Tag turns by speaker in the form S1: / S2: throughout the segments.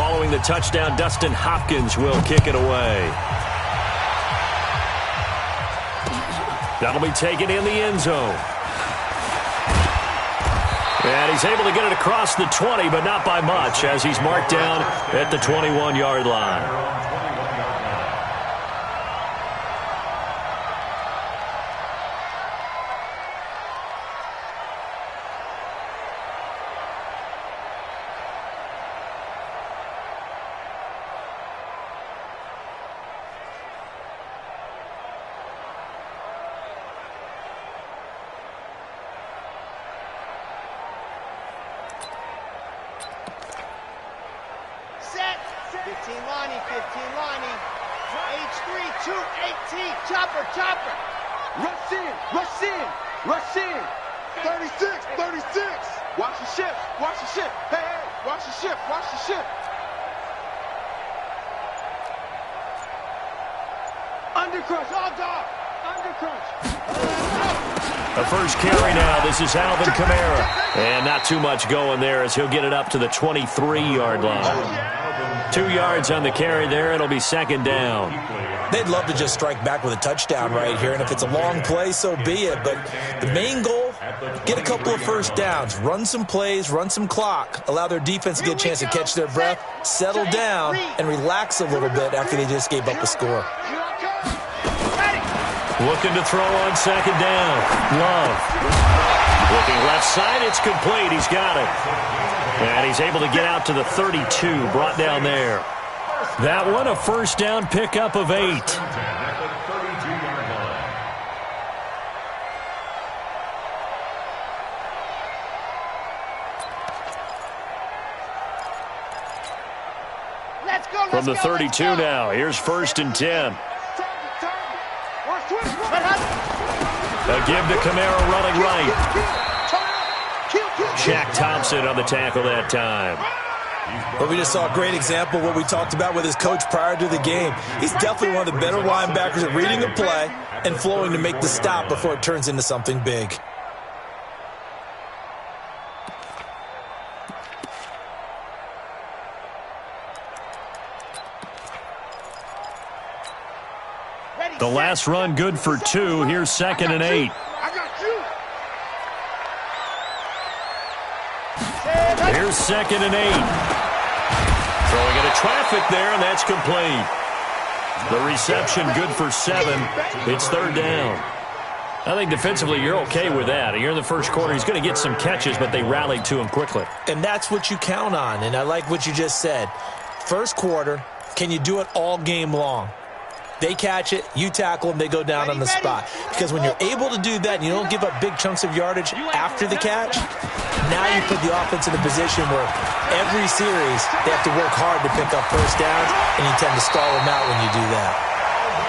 S1: Following the touchdown, Dustin Hopkins will kick it away. That'll be taken in the end zone. And he's able to get it across the 20, but not by much, as he's marked down at the 21-yard line. The first carry now. This is Alvin Kamara. And not too much going there as he'll get it up to the 23-yard line. 2 yards on the carry there. It'll be second down.
S2: They'd love to just strike back with a touchdown right here. And if it's a long play, so be it. But the main goal, get a couple of first downs. Run some plays, run some clock. Allow their defense to get a chance to catch their breath, settle down, and relax a little bit after they just gave up a score.
S1: Looking to throw on second down. Love. Looking left side. It's complete. He's got it. And he's able to get out to the 32. Brought down there. That one, a first down pickup of 8. From the 32 now. Here's first and 10. A give to Kamara running right. Shaq Thompson on the tackle that time.
S2: Well, we just saw a great example of what we talked about with his coach prior to the game. He's definitely one of the better linebackers at reading a play and flowing to make the stop before it turns into something big.
S1: The last run good for 2. Here's second and 8. Here's second and 8. Throwing into traffic there, and that's complete. The reception good for 7. It's third down. I think defensively you're okay with that. You're in the first quarter. He's going to get some catches, but they rallied to him quickly.
S2: And that's what you count on, and I like what you just said. First quarter, can you do it all game long? They catch it, you tackle them, they go down on the spot. Because when you're able to do that and you don't give up big chunks of yardage after the catch, now you put the offense in a position where every series they have to work hard to pick up first downs, and you tend to stall them out when you do that.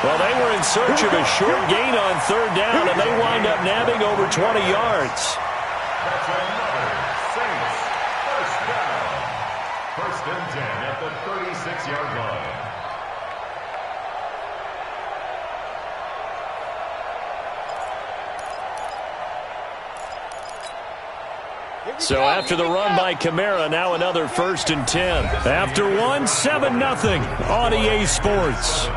S1: Well, they were in search of a short gain on third down, and they wind up nabbing over 20 yards.
S3: That's another Saints first down. First and 10 at the 36-yard line.
S1: So after the run by Kamara, now another first and 10. After one, 7-0 on EA Sports.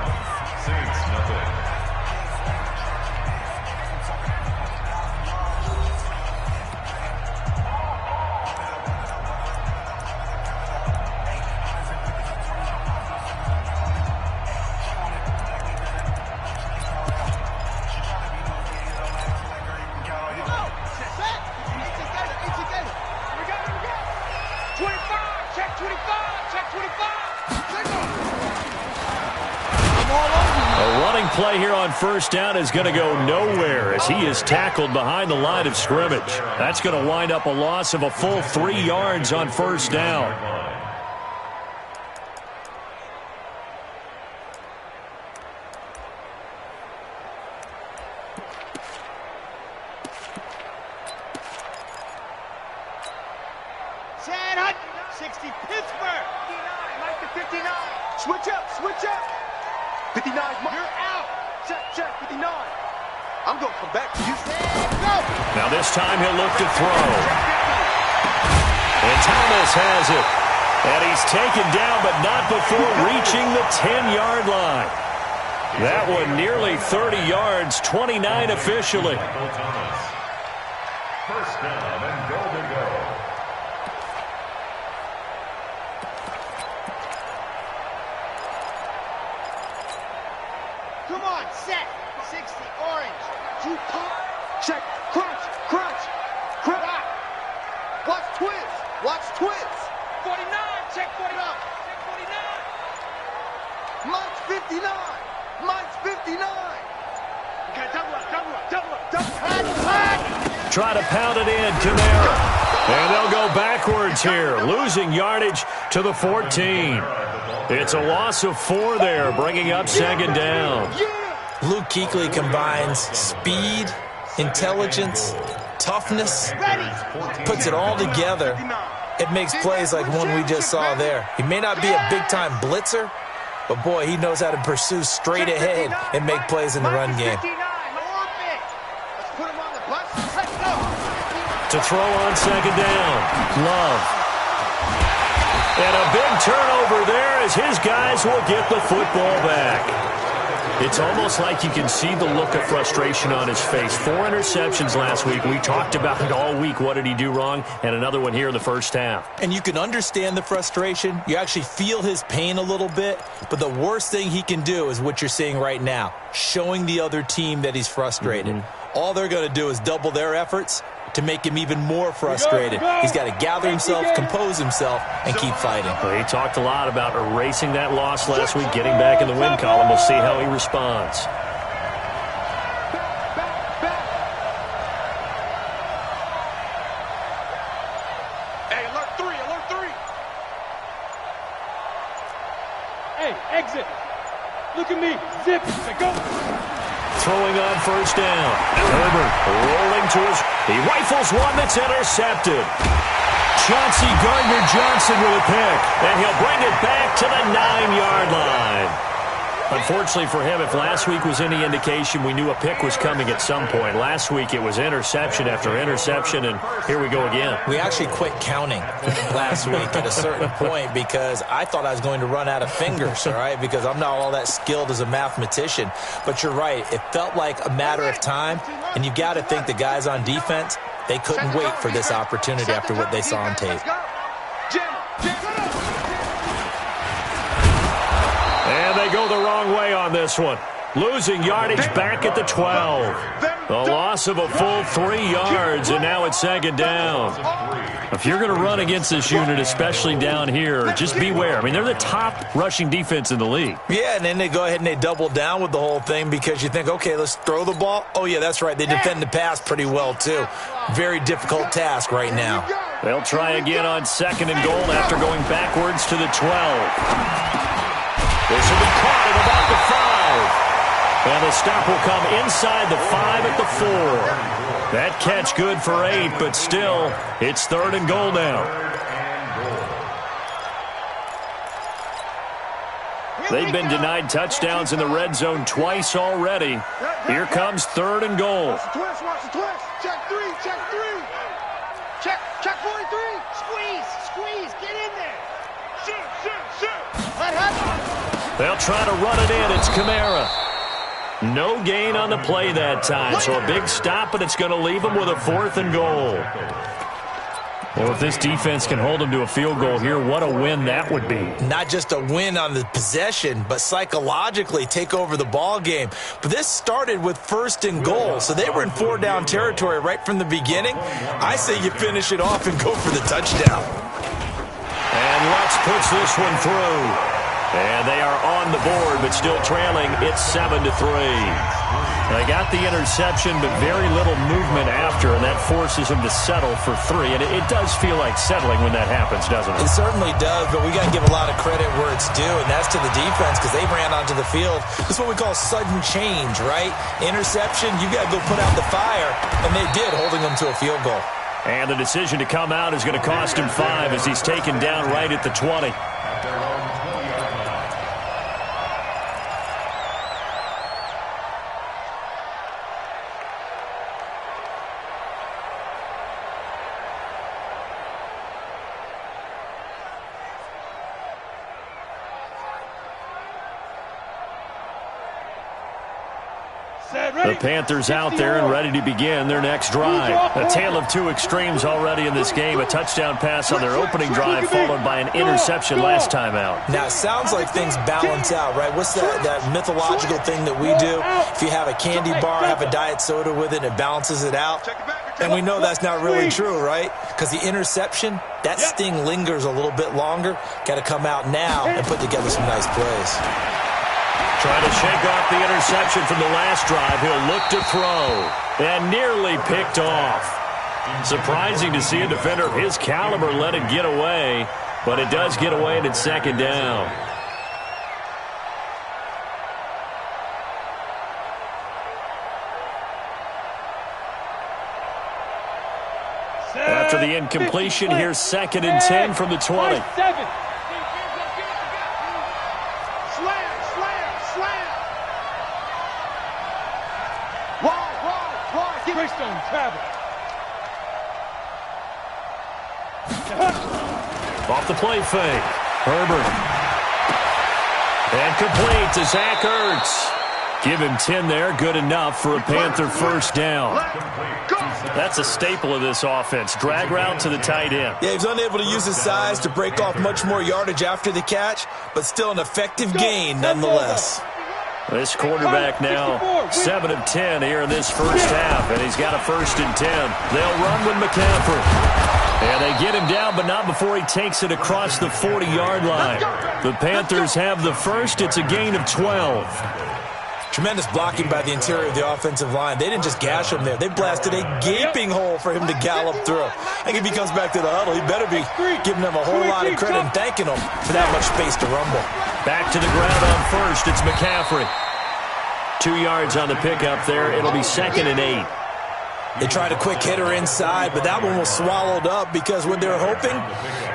S1: Play here on first down is going to go nowhere as he is tackled behind the line of scrimmage. That's going to wind up a loss of a full 3 yards on first down.
S4: Chad Hunt, 60 Pittsburgh. 59, Mike to 59. Switch up, switch up. 59, you're out. Check, 59. I'm going to come back to you. Go.
S1: Now this time he'll look to throw. And Thomas has it. And he's taken down, but not before reaching the 10-yard line. That one nearly 30 yards, 29 officially.
S3: First down and goal to go.
S4: Come on, set. 60, orange. Two pop. Check. Crunch. Crunch. Crunch. Watch twist. Watch twist. 49. Check 49. Check 49. Mine's 59. Mine's 59. Okay, double up, double up, double up, double up.
S1: Try to pound it in, Kamara. And they'll go backwards here, losing yardage to the 14. It's a loss of 4 there, bringing up second down.
S2: Luke Kuechly combines speed, intelligence, toughness, puts it all together. It makes plays like one we just saw there. He may not be a big-time blitzer, but, boy, he knows how to pursue straight ahead and make plays in the run game.
S1: To throw on second down, Love. And a big turnover there as his guys will get the football back. It's almost like you can see the look of frustration on his face. 4 interceptions last week. We talked about it all week. What did he do wrong? And another one here in the first half.
S2: And you can understand the frustration. You actually feel his pain a little bit. But the worst thing he can do is what you're seeing right now, showing the other team that he's frustrated. All they're going to do is double their efforts to make him even more frustrated. He's got to gather himself, compose himself, and keep fighting.
S1: Well, he talked a lot about erasing that loss last week, getting back in the win column. We'll see how he responds.
S4: Hey, alert 3, alert 3.
S5: Hey, exit. Look at me. Zip. Go.
S1: Throwing on first down. Herbert rolling to his... He rifles one that's intercepted. Chauncey Gardner-Johnson with a pick. And he'll bring it back to the 9-yard line. Unfortunately for him, if last week was any indication, we knew a pick was coming at some point. Last week it was interception after interception, and here we go again.
S2: We actually quit counting last week at a certain point because I thought I was going to run out of fingers, all right, because I'm not all that skilled as a mathematician. But you're right. It felt like a matter of time, and you've got to think the guys on defense, they couldn't wait for this opportunity after what they saw on tape.
S1: And they go the wrong way on this one. Losing yardage back at the 12. The loss of a full 3 yards, and now it's second down. If you're going to run against this unit, especially down here, just beware. I mean, they're the top rushing defense in the league.
S2: Yeah, and then they go ahead and they double down with the whole thing because you think, okay, let's throw the ball. Oh, yeah, that's right. They defend the pass pretty well, too. Very difficult task right now.
S1: They'll try again on second and goal after going backwards to the 12. This will be caught at about the 5. And the stop will come inside the 5 at the 4. That catch good for 8, but still, it's third and goal now. They've been denied touchdowns in the red zone twice already. Here comes third and goal.
S4: Watch the twist, watch the twist. Check 3, check 3. Check 43. Squeeze, squeeze, get in there. Shoot, shoot, shoot. Let happen.
S1: They'll try to run it in. It's Kamara. No gain on the play that time, so a big stop, but it's going to leave them with a 4th and goal. Well, if this defense can hold them to a field goal here, what a win that would be.
S2: Not just a win on the possession, but psychologically take over the ball game. But this started with 1st and goal, so they were in 4-down territory right from the beginning. I say you finish it off and go for the touchdown.
S1: And Lutz puts this one through. And they are on the board, but still trailing. It's 7-3. They got the interception, but very little movement after, and that forces them to settle for 3. And it does feel like settling when that happens, doesn't it?
S2: It certainly does, but we got to give a lot of credit where it's due, and that's to the defense because they ran onto the field. This is what we call sudden change, right? Interception, you got to go put out the fire, and they did, holding them to a field goal.
S1: And the decision to come out is going to cost him 5 as he's taken down right at the 20. The Panthers out there and ready to begin their next drive. A tale of two extremes already in this game. A touchdown pass on their opening drive followed by an interception last time out.
S2: Now, it sounds like things balance out, right? What's that mythological thing that we do? If you have a candy bar, have a diet soda with it, it balances it out. And we know that's not really true, right? Because the interception, that sting lingers a little bit longer. Got to come out now and put together some nice plays.
S1: Trying to shake off the interception from the last drive. He'll look to throw. And nearly picked off. Surprising to see a defender of his caliber let it get away. But it does get away and it's second down. After the incompletion, here's 2nd and 10 from the 20.
S5: Greystone travel.
S1: Off the play fake. Herbert. And complete to Zach Ertz. Give him 10 there. Good enough for a Panther first down. That's a staple of this offense. Drag route to the tight end.
S2: Yeah, he's unable to use his size to break off much more yardage after the catch, but still an effective gain nonetheless.
S1: This quarterback now 7 of 10 here in this first half, and he's got a 1st and 10. They'll run with McCaffrey. And they get him down, but not before he takes it across the 40-yard line. The Panthers have the first. It's a gain of 12.
S2: Tremendous blocking by the interior of the offensive line. They didn't just gash him there. They blasted a gaping hole for him to gallop through. I think if he comes back to the huddle, he better be giving them a whole lot of credit and thanking them for that much space to rumble.
S1: Back to the ground on first. It's McCaffrey. 2 yards on the pickup there. It'll be 2nd and 8.
S2: They tried a quick hitter inside, but that one was swallowed up because when they're hoping,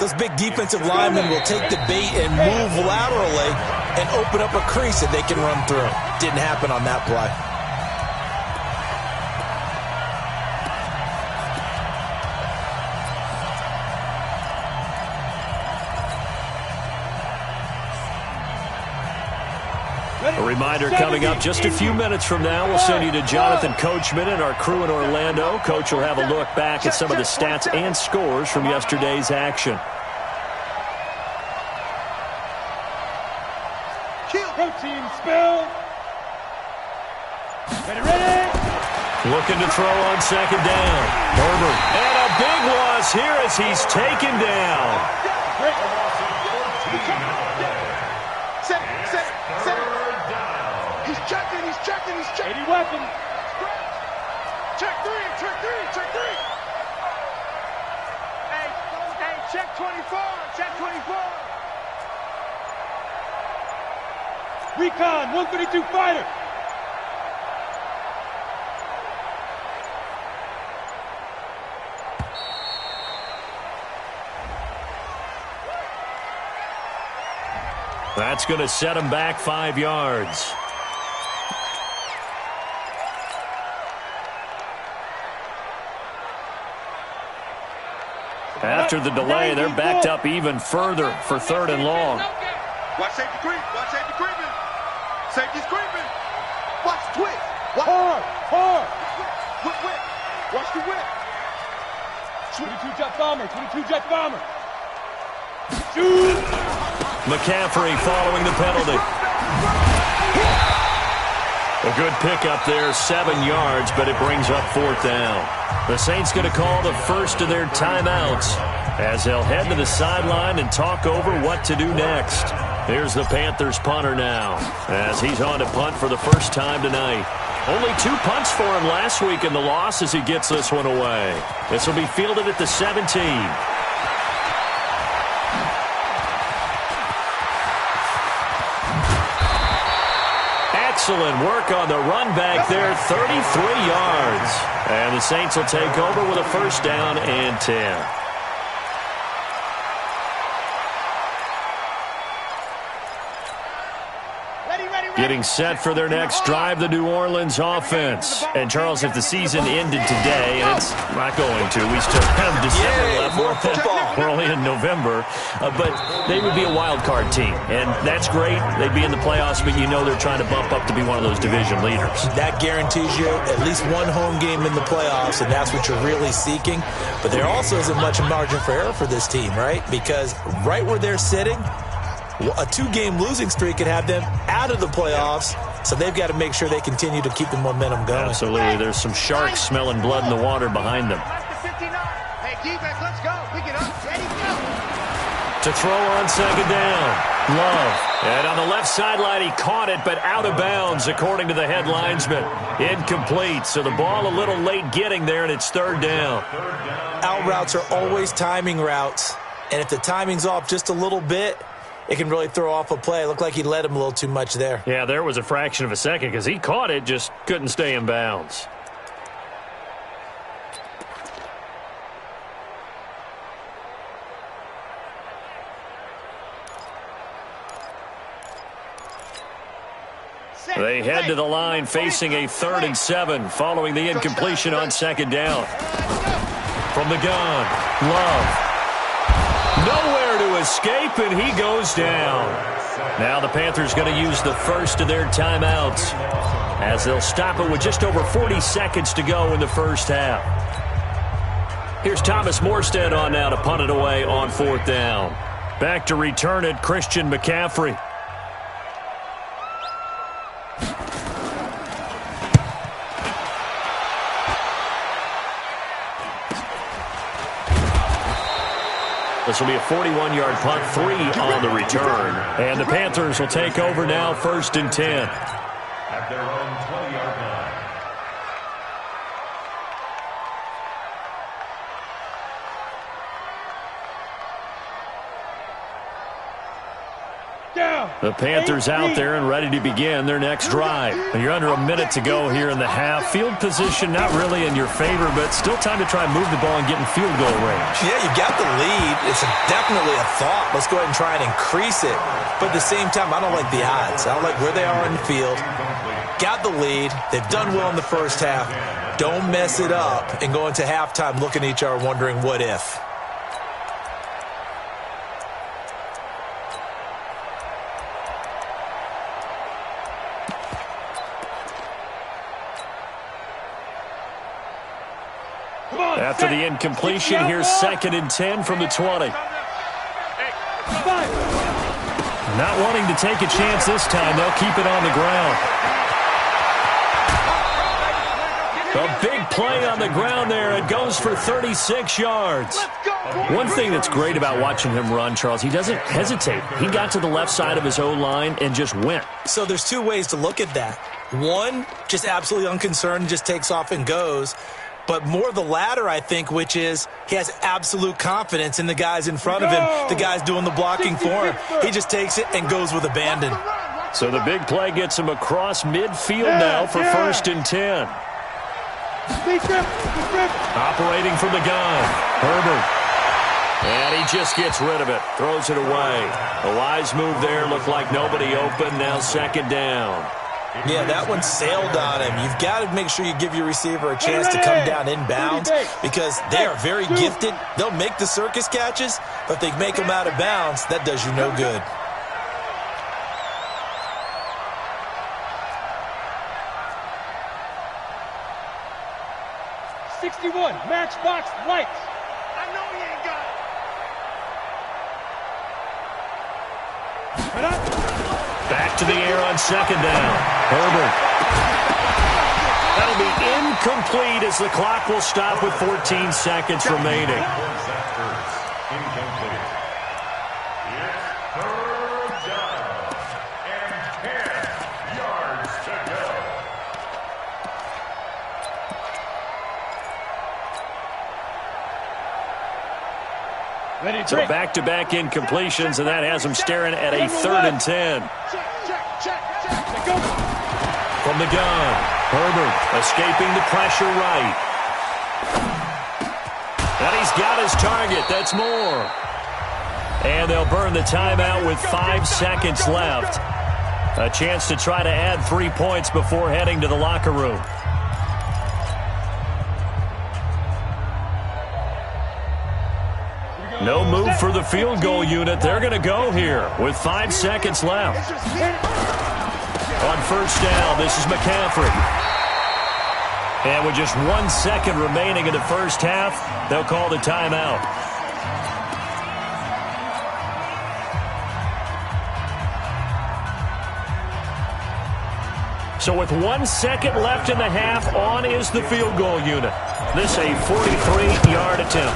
S2: those big defensive linemen will take the bait and move laterally and open up a crease that they can run through. Didn't happen on that play.
S1: A reminder coming up just a few minutes from now. We'll send you to Jonathan Coachman and our crew in Orlando. Coach will have a look back at some of the stats and scores from yesterday's action.
S5: Protein spill. Ready.
S1: Looking to throw on 2nd down. Herbert. And a big loss here as he's taken down.
S4: He's checking.
S5: 80 weapons.
S4: Check three. Hey, check 24.
S5: Recon, 132 fighter.
S1: That's going to set him back 5 yards. After the delay, they're backed up even further for 3rd and long.
S4: Watch safety creep. Safety's creeping. Watch twist.
S5: Hard.
S4: Whip. Watch the whip.
S5: 22 jet bomber. Shoot.
S1: McCaffrey following the penalty. A good pickup there, 7 yards, but it brings up 4th down. The Saints going to call the first of their timeouts as they'll head to the sideline and talk over what to do next. Here's the Panthers punter now as he's on to punt for the first time tonight. Only 2 punts for him last week in the loss as he gets this one away. This will be fielded at the 17. Excellent work on the run back there, 33 yards. And the Saints will take over with a 1st down and 10. Getting set for their next drive, the New Orleans offense. And, Charles, if the season ended today, and it's not going to, we still have December left.
S2: More football.
S1: We're only in November. But they would be a wild card team, and that's great. They'd be in the playoffs, but you know they're trying to bump up to be one of those division leaders.
S2: That guarantees you at least one home game in the playoffs, and that's what you're really seeking. But there also isn't much margin for error for this team, right? Because right where they're sitting, a two-game losing streak could have them out of the playoffs, so they've got to make sure they continue to keep the momentum going.
S1: Absolutely. There's some sharks smelling blood in the water behind them.
S4: Hey, defense, let's go. Pick it up. Ready, go.
S1: To throw on second down. Love. And on the left sideline, he caught it, but out of bounds, according to the head linesman. Incomplete. So the ball a little late getting there, and it's third down.
S2: Out routes are always timing routes, and if the timing's off just a little bit, it can really throw off a play. It looked like he led him a little too much there.
S1: Yeah, there was a fraction of a second because he caught it, just couldn't stay in bounds. They head to the line facing a 3rd and 7 following the incompletion on second down. From the gun, Love. Nowhere to escape, and he goes down. Now the Panthers going to use the first of their timeouts as they'll stop it with just over 40 seconds to go in the first half. Here's Thomas Morstead on now to punt it away on 4th down. Back to return it, Christian McCaffrey. This will be a 41-yard punt, 3 on the return. And the Panthers will take over now, 1st and 10.
S3: At their own 20-yard line.
S1: The Panthers out there and ready to begin their next drive. You're under a minute to go here in the half. Field position not really in your favor, but still time to try and move the ball and get in field goal range.
S2: Yeah, you got the lead. It's definitely a thought. Let's go ahead and try and increase it. But at the same time, I don't like the odds. I don't like where they are in the field. Got the lead. They've done well in the first half. Don't mess it up and go into halftime looking at each other wondering what if.
S1: After the incompletion, here's 2nd and 10 from the 20. Not wanting to take a chance this time. They'll keep it on the ground. A big play on the ground there. It goes for 36 yards. One thing that's great about watching him run, Charles, he doesn't hesitate. He got to the left side of his O-line and just went.
S2: So there's two ways to look at that. One, just absolutely unconcerned, just takes off and goes. But more the latter, I think, which is he has absolute confidence in the guys in front of him, the guys doing the blocking for him. He just takes it and goes with abandon.
S1: So the big play gets him across midfield now for 1st and 10. Operating from the gun, Herbert. And he just gets rid of it, throws it away. A wise move there, looked like nobody open, now 2nd down.
S2: Yeah, that one sailed on him. You've got to make sure you give your receiver a chance to come down inbounds because they are very gifted. They'll make the circus catches, but if they make them out of bounds, that does you no good.
S5: '61 Matchbox Lights.
S4: I know he ain't got it.
S1: Back to the air on 2nd down. Herbert. That'll be incomplete as the clock will stop with 14 seconds remaining.
S3: Incomplete. It's 3rd down and 10 yards to go.
S1: So back-to-back incompletions, and that has them staring at a 3rd and 10. From the gun, Herbert escaping the pressure right. And he's got his target. That's more. And they'll burn the timeout with 5 seconds left. A chance to try to add 3 points before heading to the locker room. No move for the field goal unit. They're going to go here with 5 seconds left. On first down, this is McCaffrey. And with just 1 second remaining in the first half, they'll call the timeout. So with 1 second left in the half, on is the field goal unit. This a 43-yard attempt.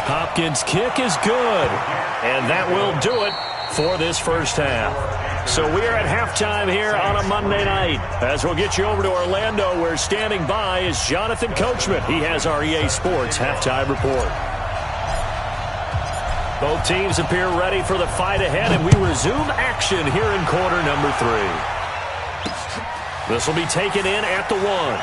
S1: Hopkins' kick is good, and that will do it for this first half. So we are at halftime here on a Monday night. As we'll get you over to Orlando, where standing by is Jonathan Coachman. He has our EA Sports halftime report. Both teams appear ready for the fight ahead, and we resume action here in quarter number 3. This will be taken in at the 1.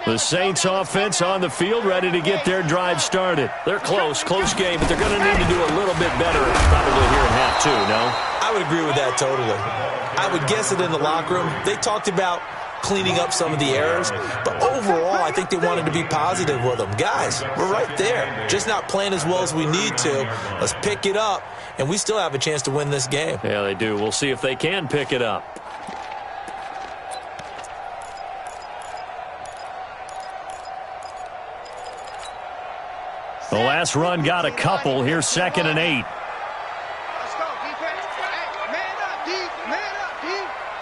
S1: The Saints offense on the field, ready to get their drive started. They're close game, but they're going to need to do a little bit better probably here in half 2, no?
S2: I would agree with that totally. I would guess it in the locker room. They talked about cleaning up some of the errors, but overall, I think they wanted to be positive with them. Guys, we're right there. Just not playing as well as we need to. Let's pick it up, and we still have a chance to win this game.
S1: Yeah, they do. We'll see if they can pick it up. The last run got a couple. Here's 2nd and 8.
S4: Let's go, defense. Hey, man up, D. Man up, D.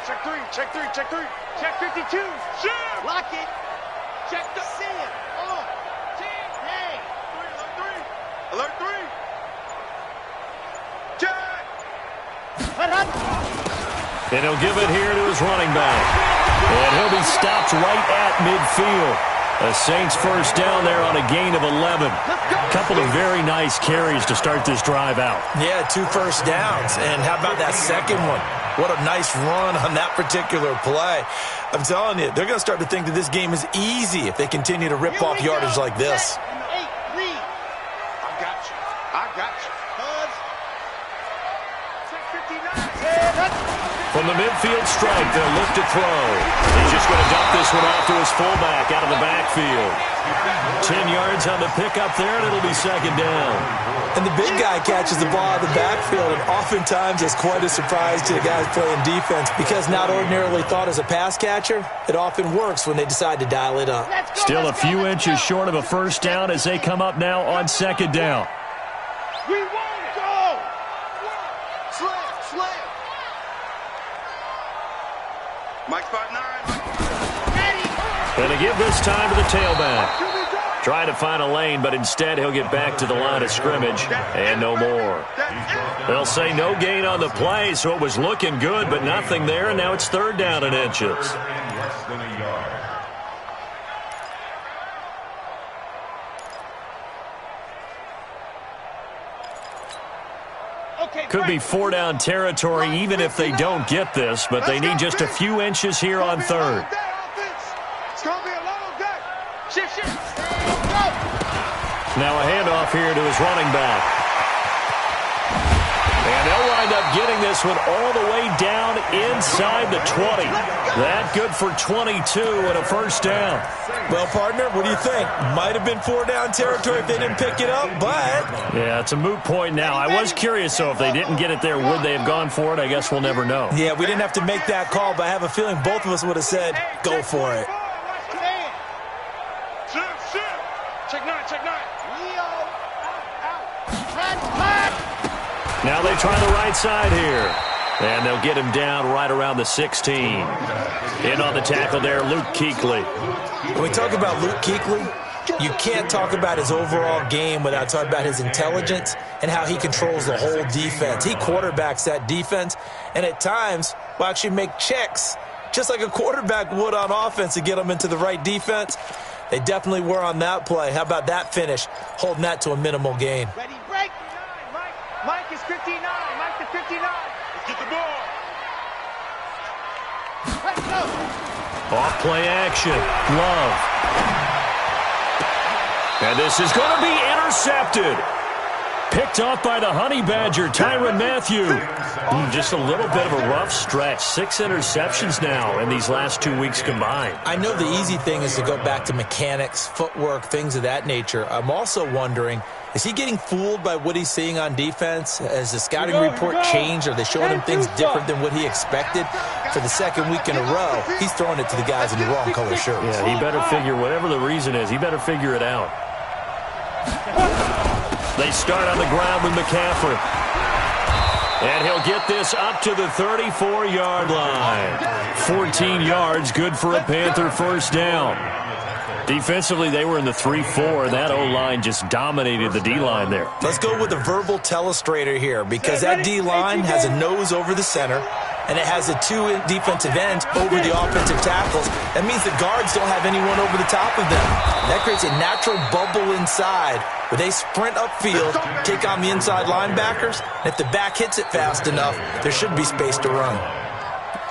S4: Check 3, check 3, check 3. Check 52. Shoot. Lock it. Check the sin. On. 10. Hey. 3, alert 3. Alert 3. Check.
S1: And he'll give it here to his running back. And he'll be stopped right at midfield. The Saints first down there on a gain of 11. Couple of very nice carries to start this drive out.
S2: Yeah, 2 first downs. And how about that second one? What a nice run on that particular play. I'm telling you, they're going to start to think that this game is easy if they continue to rip off yardage like this.
S4: 8, read. I got you. I got you. Buzz. Check 59.
S1: From the midfield stripe, they'll look to throw. He's just going to dump this one off to his fullback out of the backfield. 10 yards on the pickup there, and it'll be 2nd down.
S2: And the big guy catches the ball out of the backfield, and oftentimes it's quite a surprise to the guys playing defense because not ordinarily thought as a pass catcher, it often works when they decide to dial it up.
S1: Still a few inches short of a first down as they come up now on 2nd down.
S4: We won't go. Slam. Mike 5'9".
S1: Going to give this time to the tailback. Trying to find a lane, but instead he'll get back to the line of scrimmage and no more. They'll say no gain on the play, so it was looking good, but nothing there, and now it's 3rd down and inches. Could be 4-down territory even if they don't get this, but they need just a few inches here on 3rd.
S4: It's going to be a long day. Shift. Go.
S1: Now a handoff here to his running back. And they'll wind up getting this one all the way down inside the 20. That good for 22 and a first down.
S2: Well, partner, what do you think? Might have been 4-down territory if they didn't pick it up, but...
S1: Yeah, it's a moot point now. I was curious, though, if they didn't get it there, would they have gone for it? I guess we'll never know.
S2: Yeah, we didn't have to make that call, but I have a feeling both of us would have said, go for it.
S4: Check nine.
S1: Now they try the right side here. And they'll get him down right around the 16. In on the tackle there, Luke Kuechly.
S2: When we talk about Luke Kuechly, you can't talk about his overall game without talking about his intelligence and how he controls the whole defense. He quarterbacks that defense, and at times will actually make checks, just like a quarterback would on offense to get them into the right defense. They definitely were on that play. How about that finish, holding that to a minimal gain?
S4: Ready, break. Mike is 59. Mike to 59. Let's get the ball. Let's go.
S1: Off play action. Love. And this is going to be intercepted. Picked off by the Honey Badger, Tyrann Mathieu. Just a little bit of a rough stretch. 6 interceptions now in these last 2 weeks combined.
S2: I know the easy thing is to go back to mechanics, footwork, things of that nature. I'm also wondering, is he getting fooled by what he's seeing on defense? Has the scouting report changed? Are they showing him things different than what he expected? For the second week in a row, he's throwing it to the guys in the wrong color shirts.
S1: Yeah, he better figure, whatever the reason is, he better figure it out. They start on the ground with McCaffrey. And he'll get this up to the 34-yard line. 14 yards, good for a Panther first down. Defensively, they were in the 3-4. That O-line just dominated the D-line there.
S2: Let's go with a verbal telestrator here, because that D-line has a nose over the center, and it has the 2 defensive ends over the offensive tackles. That means the guards don't have anyone over the top of them. That creates a natural bubble inside where they sprint upfield, take on the inside linebackers, and if the back hits it fast enough, there should be space to run.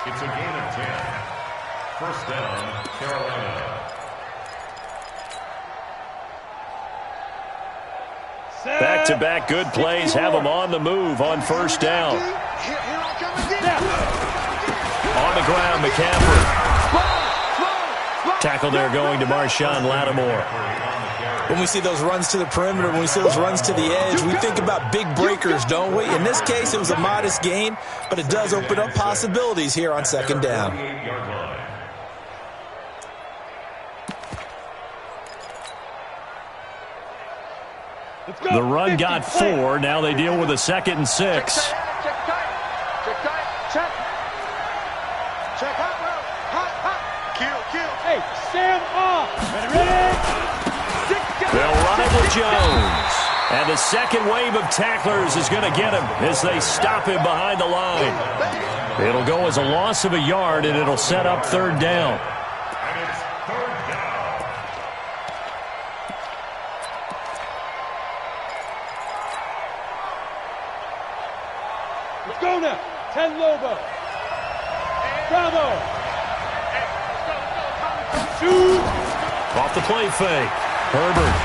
S3: It's a gain of 10. First down, Carolina.
S1: Back-to-back good plays have them on the move on first down. On the ground, McCaffrey. Tackle there going to Marshawn Lattimore.
S2: When we see those runs to the perimeter, when we see those runs to the edge, we think about big breakers, don't we? In this case, it was a modest gain, but it does open up possibilities here on second down.
S1: The run got 4. Now they deal with a 2nd and 6.
S4: Check hot, bro. Hot. Kill.
S5: Hey, stand off. Ready?
S1: They'll run it with Jones. And the second wave of tacklers is going to get him as they stop him behind the line. It'll go as a loss of a yard, and it'll set up third down.
S3: And it's third down.
S5: Let's go now. 10 Lobo. Bravo. Shoot.
S1: Off the play fake. Herbert.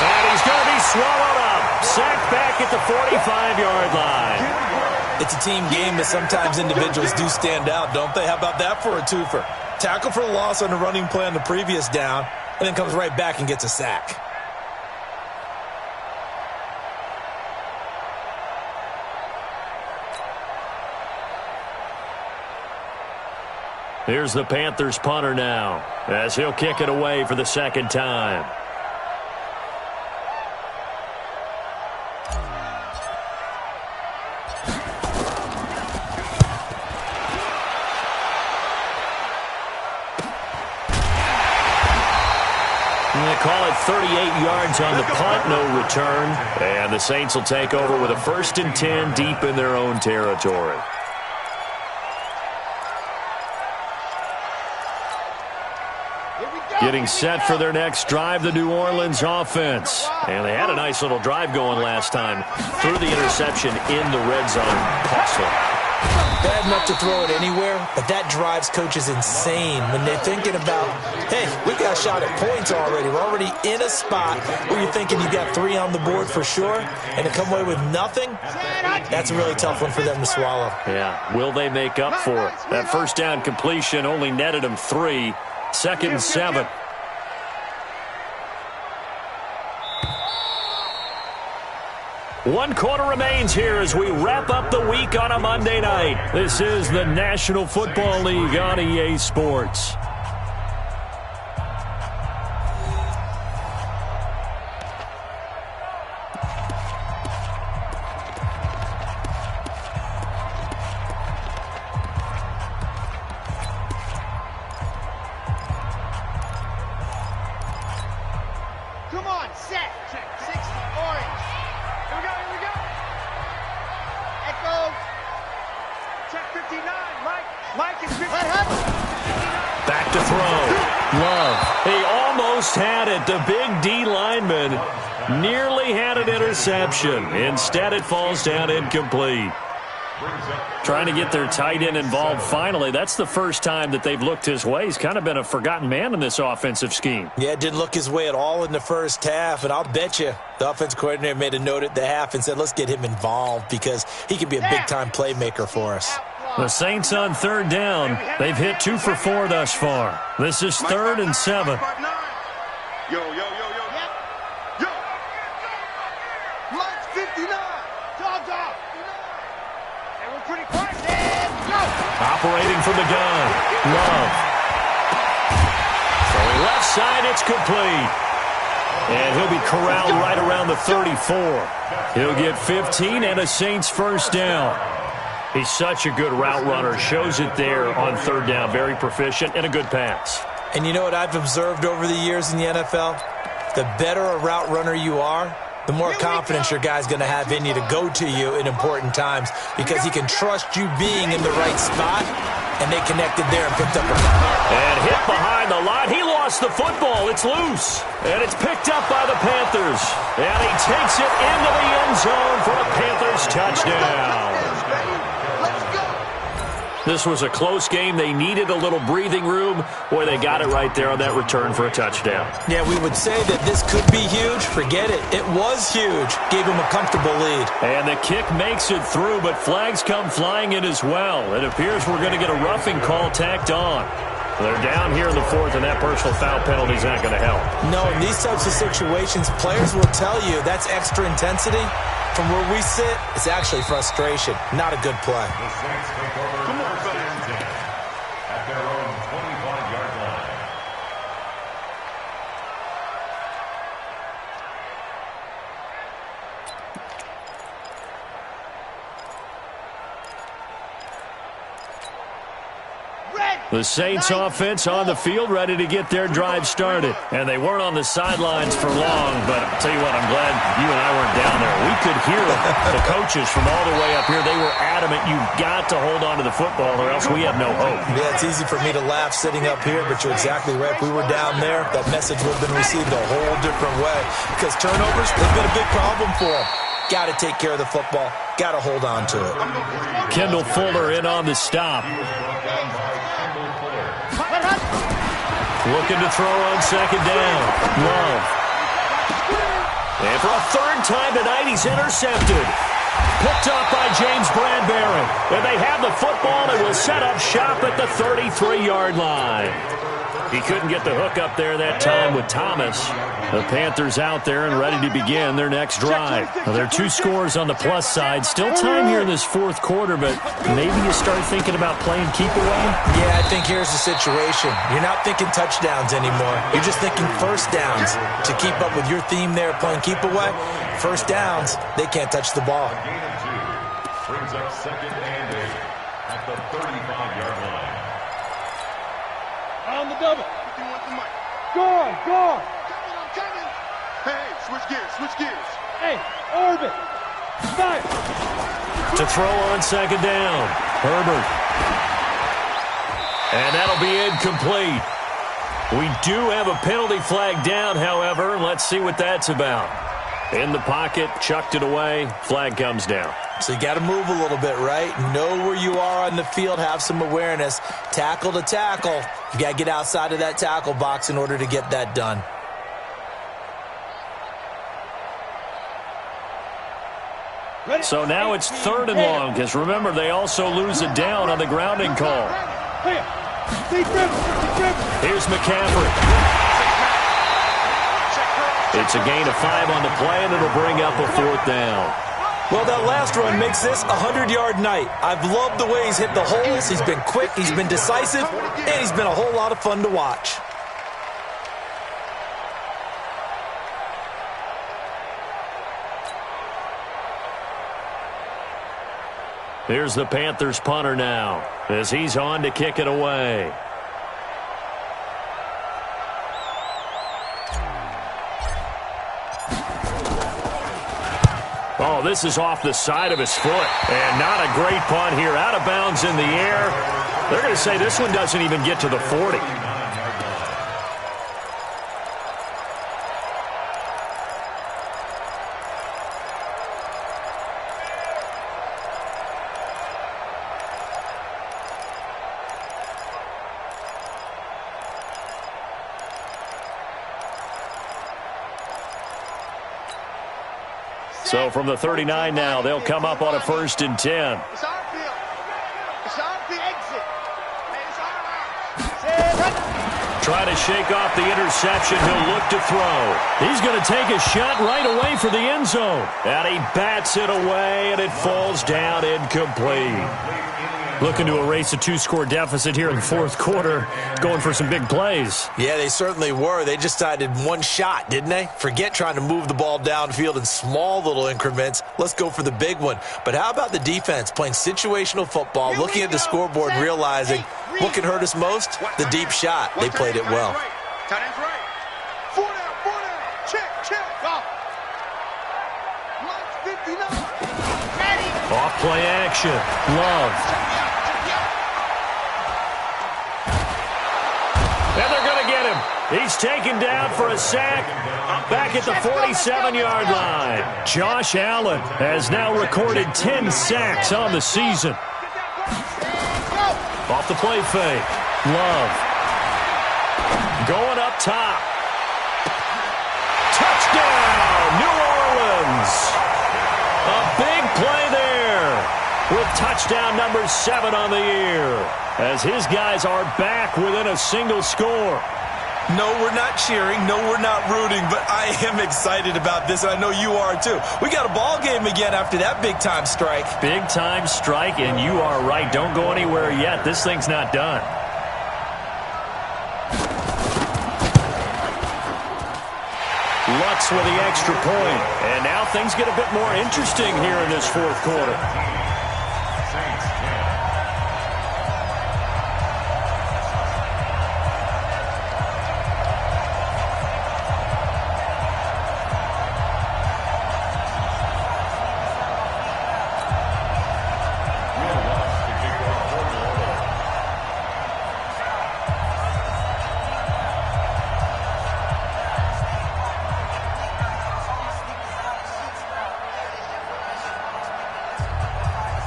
S1: And he's going to be swallowed up. Sacked back at the 45-yard line.
S2: It's a team game, but sometimes individuals do stand out, don't they? How about that for a twofer? Tackle for the loss on the running play on the previous down, and then comes right back and gets a sack.
S1: Here's the Panthers punter now, as he'll kick it away for the second time. They call it 38 yards on the punt, no return. And the Saints will take over with a 1st and 10 deep in their own territory. Getting set for their next drive, the New Orleans offense. And they had a nice little drive going last time. Threw the interception in the red zone. Costly.
S2: bad enough to throw it anywhere, but that drives coaches insane when they're thinking about, hey, we got a shot at points already. We're already in a spot where you're thinking you got 3 on the board for sure, and to come away with nothing, that's a really tough one for them to swallow.
S1: Yeah, will they make up for it? That first down completion only netted them 3. 2nd and 7. One quarter remains here as we wrap up the week on a Monday night. This is the National Football League on EA Sports.
S4: Come on, set. 60 orange. Here we go. Echo. Check 59. Mike is 59.
S1: Back to throw. Love. He almost had it. The big D lineman nearly had an interception. Instead, it falls down incomplete. Trying to get their tight end involved finally. That's the first time that they've looked his way. He's kind of been a forgotten man in this offensive scheme.
S2: Yeah, didn't look his way at all in the first half, and I'll bet you the offense coordinator made a note at the half and said, let's get him involved because he can be a big-time playmaker for us.
S1: The Saints on 3rd down. They've hit 2 for 4 thus far. This is 3rd and 7.
S4: Yo. Mike's 59. Dog. They were pretty quiet. And go.
S1: Operating from the gun. Love. Throwing left side, it's complete. And he'll be corralled right around the 34. He'll get 15 and a Saints first down. He's such a good route runner. Shows it there on 3rd down. Very proficient and a good pass.
S2: And you know what I've observed over the years in the NFL? The better a route runner you are, the more confidence your guy's going to have in you to go to you in important times because he can trust you being in the right spot, and they connected there and picked up a ball.
S1: And hit behind the line. He lost the football. It's loose. And it's picked up by the Panthers. And he takes it into the end zone for a Panthers touchdown. This was a close game. They needed a little breathing room. Boy, they got it right there on that return for a touchdown.
S2: Yeah, we would say that this could be huge. Forget it. It was huge. Gave him a comfortable lead.
S1: And the kick makes it through, but flags come flying in as well. It appears we're going to get a roughing call tacked on. They're down here in the 4th, and that personal foul penalty is not going to help.
S2: No, in these types of situations, players will tell you that's extra intensity. From where we sit, it's actually frustration. Not a good play.
S3: The Saints take over first and 10 at their own 25-yard line.
S1: The Saints offense on the field, ready to get their drive started. And they weren't on the sidelines for long, but I'll tell you what, I'm glad you and I weren't down there. We could hear the coaches from all the way up here. They were adamant, you've got to hold on to the football or else we have no hope.
S2: Yeah, it's easy for me to laugh sitting up here, but you're exactly right. If we were down there, that message would have been received a whole different way. Because turnovers, they've been a big problem for them. Got to take care of the football. Got to hold on to it.
S1: Kendall Fuller in on the stop. Looking to throw on 2nd down. Love. And for a 3rd time tonight, he's intercepted. Picked up by James Bradbury. And they have the football and will set up shop at the 33-yard line. He couldn't get the hook up there that time with Thomas. The Panthers out there and ready to begin their next drive. Now, there are 2 scores on the plus side. Still time here in this 4th quarter, but maybe you start thinking about playing keep away?
S2: Yeah, I think here's the situation. You're not thinking touchdowns anymore. You're just thinking first downs. To keep up with your theme there, playing keep away, first downs, they can't touch the ball.
S3: Gain of 2 brings up 2nd and 8 at the 35-yard line.
S5: On the double. Go.
S4: Coming. Hey, switch gears.
S5: Hey, orbit. Fire.
S1: To throw on 2nd down. Herbert. And that'll be incomplete. We do have a penalty flag down, however. Let's see what that's about. In the pocket, chucked it away, flag comes down.
S2: So you got to move a little bit, right? Know where you are on the field, have some awareness. Tackle to tackle. You got to get outside of that tackle box in order to get that done.
S1: So now it's 3rd and long, because remember, they also lose it down on the grounding call. Here's McCaffrey. It's a gain of 5 on the play, and it'll bring up a 4th down.
S2: Well, that last run makes this a 100-yard night. I've loved the way he's hit the holes. He's been quick, he's been decisive, and he's been a whole lot of fun to watch.
S1: Here's the Panthers punter now, as he's on to kick it away. Oh, this is off the side of his foot. And not a great punt here. Out of bounds in the air. They're going to say this one doesn't even get to the 40. So from the 39 now, they'll come up on a 1st and 10.
S4: It's our field. It's our exit. It's our
S1: Trying to shake off the interception. He'll look to throw. He's going to take a shot right away for the end zone. And he bats it away, and it falls down incomplete. Looking to erase a 2-score deficit here in the 4th quarter. Going for some big plays.
S2: Yeah, they certainly were. They just decided one shot, didn't they? Forget trying to move the ball downfield in small little increments. Let's go for the big one. But how about the defense playing situational football, looking at the scoreboard and realizing what can hurt us most? The deep shot. They played it well.
S4: Tight end's right. 4 down. Check. Go. Line 59. Ready.
S1: Off play action. Love. And they're going to get him. He's taken down for a sack back at the 47-yard line. Josh Allen has now recorded 10 sacks on the season. Off the play fake. Love. Going up top. Touchdown, New Orleans. A big play there with touchdown number 7 on the year, as his guys are back within a single score.
S2: No, we're not cheering. No, we're not rooting, but I am excited about this, and I know you are too. We got a ball game again after that big-time strike.
S1: Big-time strike, and you are right. Don't go anywhere yet. This thing's not done. Lutz with the extra point, and now things get a bit more interesting here in this 4th quarter.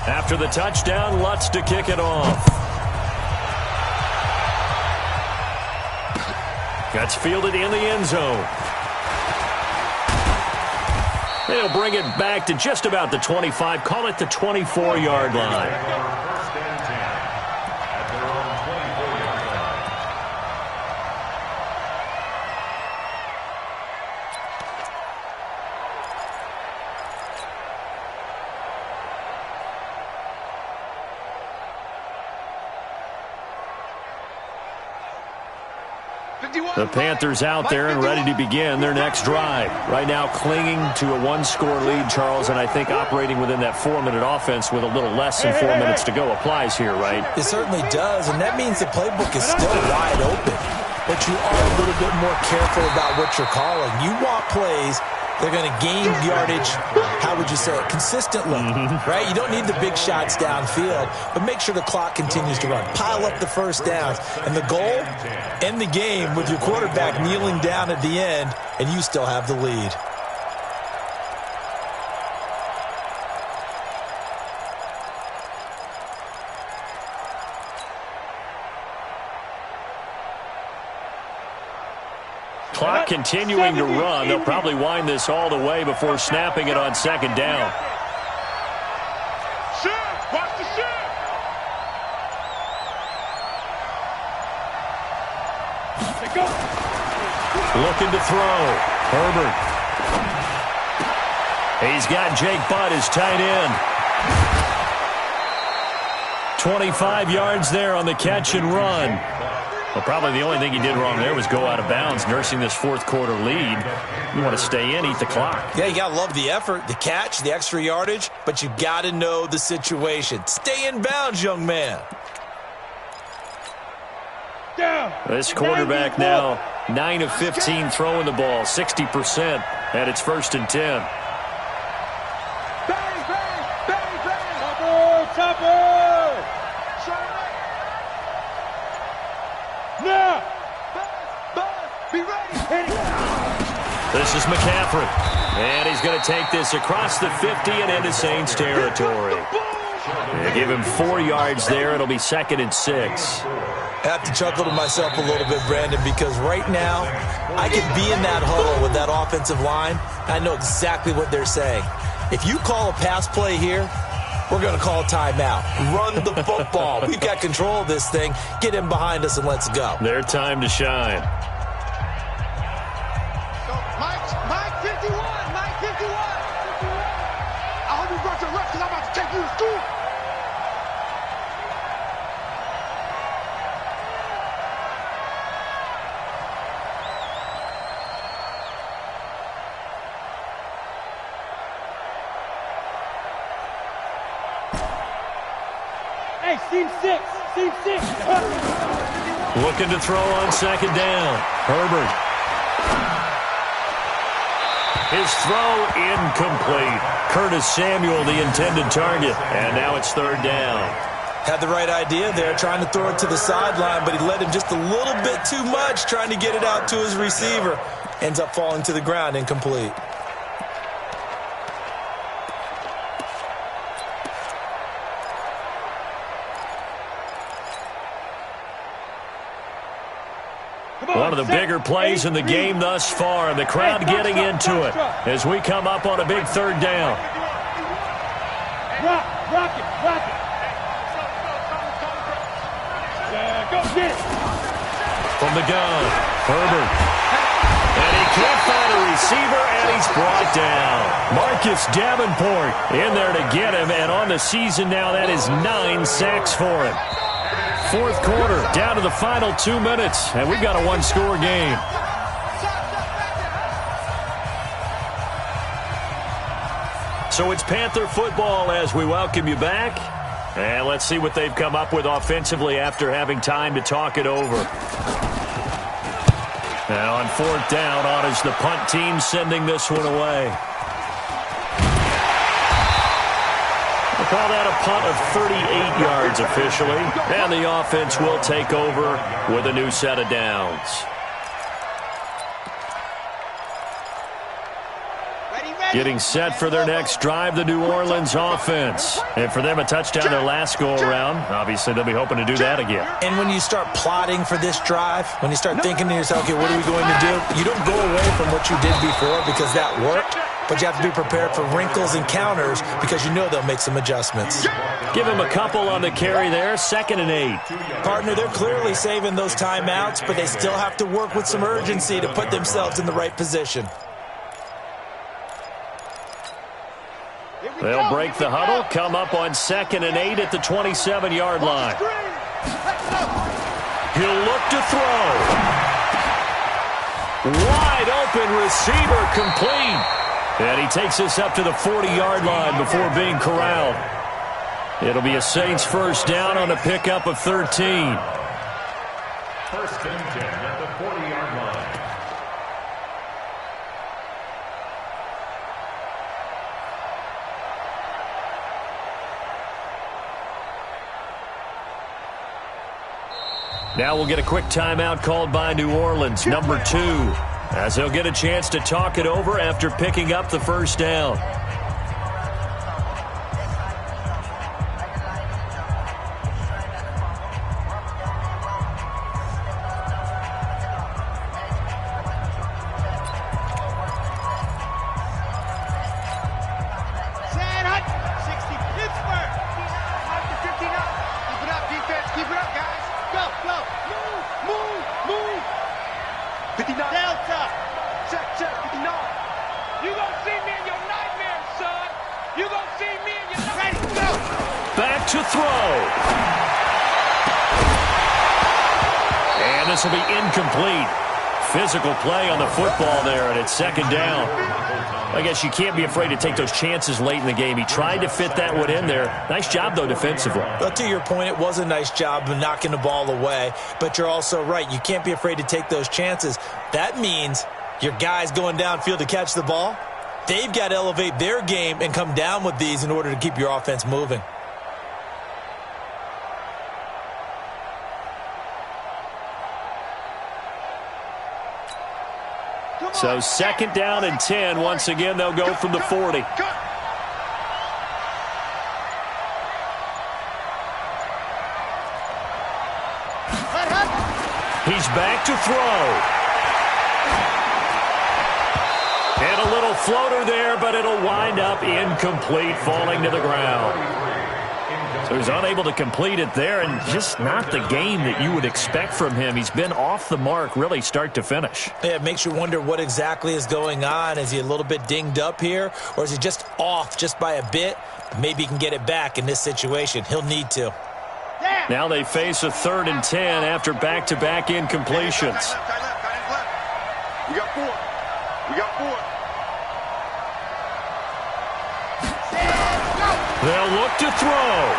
S1: After the touchdown, Lutz to kick it off. That's fielded in the end zone. They'll bring it back to just about the 25. Call it the 24-yard line. The Panthers out there and ready to begin their next drive. Right now clinging to a 1-score lead, Charles, and I think operating within that 4-minute offense with a little less than 4 minutes to go applies here, right?
S2: It certainly does, and that means the playbook is still wide open. But you are a little bit more careful about what you're calling. You want plays they're going to gain yardage, how would you say it, consistently, right? You don't need the big shots downfield, but make sure the clock continues to run. Pile up the first downs. And the goal, end the game with your quarterback kneeling down at the end, and you still have the lead.
S1: clock continuing to run. They'll probably wind this all the way before snapping it on second down.
S4: Watch the shot.
S1: Looking to throw. Herbert. He's got Jake Butt as tight end. 25 yards there on the catch and run. Well, probably the only thing he did wrong there was go out of bounds, nursing this fourth quarter lead. You want to stay in, eat the clock.
S2: Yeah, you got to love the effort, the catch, the extra yardage, but you got to know the situation. Stay in bounds, young man.
S1: This quarterback now 9 of 15 throwing the ball, 60%, and it's 1st and 10. This is McCaffrey, and he's going to take this across the 50 and into Saints territory. They give him 4 yards there. It'll be 2nd and 6.
S2: I have to chuckle to myself a little bit, Brandon, because right now I could be in that huddle with that offensive line. I know exactly what they're saying. If you call a pass play here, we're going to call a timeout. Run the football. We've got control of this thing. Get in behind us and let's go.
S1: Their time to shine.
S4: Mike 51. Mike 51. I hope you brought your rest because I'm about to take you to school.
S5: Hey, seam 6. Seam 6.
S1: Looking to throw on second down. Herbert. His throw incomplete. Curtis Samuel, the intended target. And now it's 3rd down.
S2: Had the right idea there, trying to throw it to the sideline, but he led him just a little bit too much, trying to get it out to his receiver. Ends up falling to the ground, incomplete.
S1: One of the bigger plays in the game thus far, and the crowd getting into it as we come up on a big 3rd down.
S5: Rock it. Yeah, go get it.
S1: From the gun, Herbert. And he can't find a receiver, and he's brought down. Marcus Davenport in there to get him, and on the season now, that is 9 sacks for him. 4th quarter, down to the final 2 minutes, and we've got a 1-score game. So it's Panther football as we welcome you back. And let's see what they've come up with offensively after having time to talk it over. Now on 4th down, on is the punt team sending this one away. We'll call that a punt of 38 yards officially. And the offense will take over with a new set of downs. Getting set for their next drive, the New Orleans offense. And for them, a touchdown their last go-around. Obviously, they'll be hoping to do that again.
S2: And when you start plotting for this drive, when you start thinking to yourself, okay, what are we going to do? You don't go away from what you did before because that worked. But you have to be prepared for wrinkles and counters because you know they'll make some adjustments.
S1: Give him a couple on the carry there, 2nd and 8.
S2: Partner, they're clearly saving those timeouts, but they still have to work with some urgency to put themselves in the right position.
S1: They'll break the huddle, come up on 2nd and 8 at the 27-yard line. He'll look to throw. Wide open receiver, complete. And he takes this up to the 40-yard line before being corralled. It'll be a Saints 1st down on a pickup of 13.
S3: 1st and 10 at the 40-yard line.
S1: Now we'll get a quick timeout called by New Orleans, number 2, as they'll get a chance to talk it over after picking up the 1st down. throw. And this will be incomplete. Physical play on the football there, and it's second down. I guess you can't be afraid to take those chances late in the game. He tried to fit that one in there. Nice job, though, defensively.
S2: But to your point, it was a nice job of knocking the ball away. But you're also right. You can't be afraid to take those chances. That means your guys going downfield to catch the ball, they've got to elevate their game and come down with these in order to keep your offense moving.
S1: So second down and 10. Once again, they'll go from the 40. He's back to throw. And a little floater there, but it'll wind up incomplete, falling to the ground. So he's unable to complete it there, and just not the game that you would expect from him. He's been off the mark, really, start to finish.
S2: Yeah, it makes you wonder what exactly is going on. Is he a little bit dinged up here, or is he just off just by a bit? Maybe he can get it back in this situation. He'll need to.
S1: Now they face a 3rd and 10 after back-to-back incompletions.
S4: We got 4. We got 4.
S1: They'll look to throw.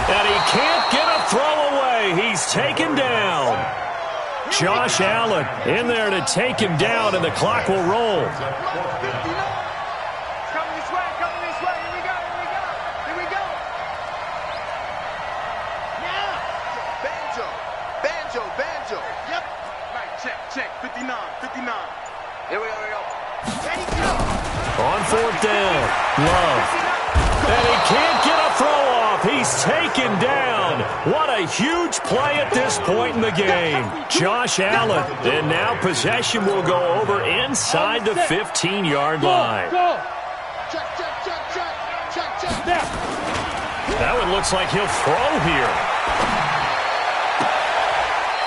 S1: And he can't get a throw away. He's taken down. Josh Allen in there to take him down, and the clock will roll.
S4: Coming this way, coming this way. Here we go, here we go. Here we go. Now. Banjo, banjo, banjo. Yep. Right, check. 59, 59. Here we go, here we go. Ready, go.
S1: On 4th down, Love. And he can't get a throw off. He's taken down. What a huge play at this point in the game. Josh Allen. And now possession will go over inside the 15-yard line.
S4: Check.
S1: That one looks like he'll throw here.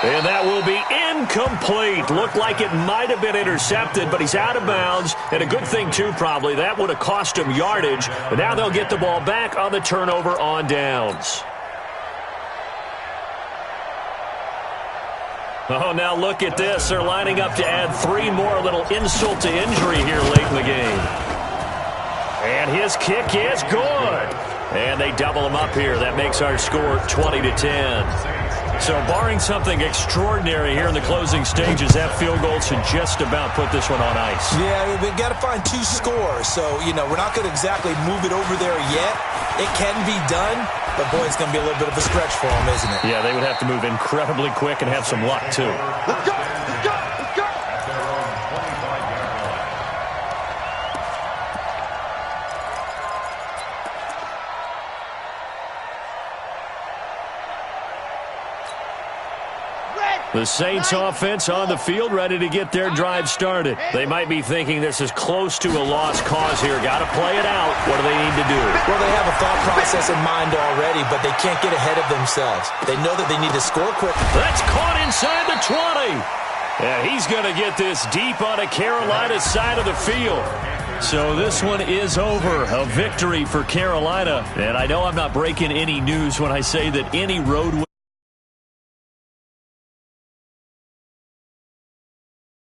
S1: And that will be incomplete. Looked like it might have been intercepted, but he's out of bounds. And a good thing, too, probably. That would have cost him yardage. But now they'll get the ball back on the turnover on downs. Oh, now look at this. They're lining up to add 3 more, little insult to injury here late in the game. And his kick is good. And they double him up here. That makes our score 20-10. So barring something extraordinary here in the closing stages, that field goal should just about put this one on ice.
S2: Yeah, we've got to find 2 scores. So, we're not going to exactly move it over there yet. It can be done, but, boy, it's going to be a little bit of a stretch for them, isn't it?
S1: Yeah, they would have to move incredibly quick and have some luck, too.
S4: Let's go, let's go, let's go.
S1: The Saints offense on the field, ready to get their drive started. They might be thinking this is close to a lost cause here. Got to play it out. What do they need to do?
S2: Well, they have a thought process in mind already, but they can't get ahead of themselves. They know that they need to score quick.
S1: That's caught inside the 20. And he's going to get this deep on a Carolina side of the field. So this one is over. A victory for Carolina. And I know I'm not breaking any news when I say that any road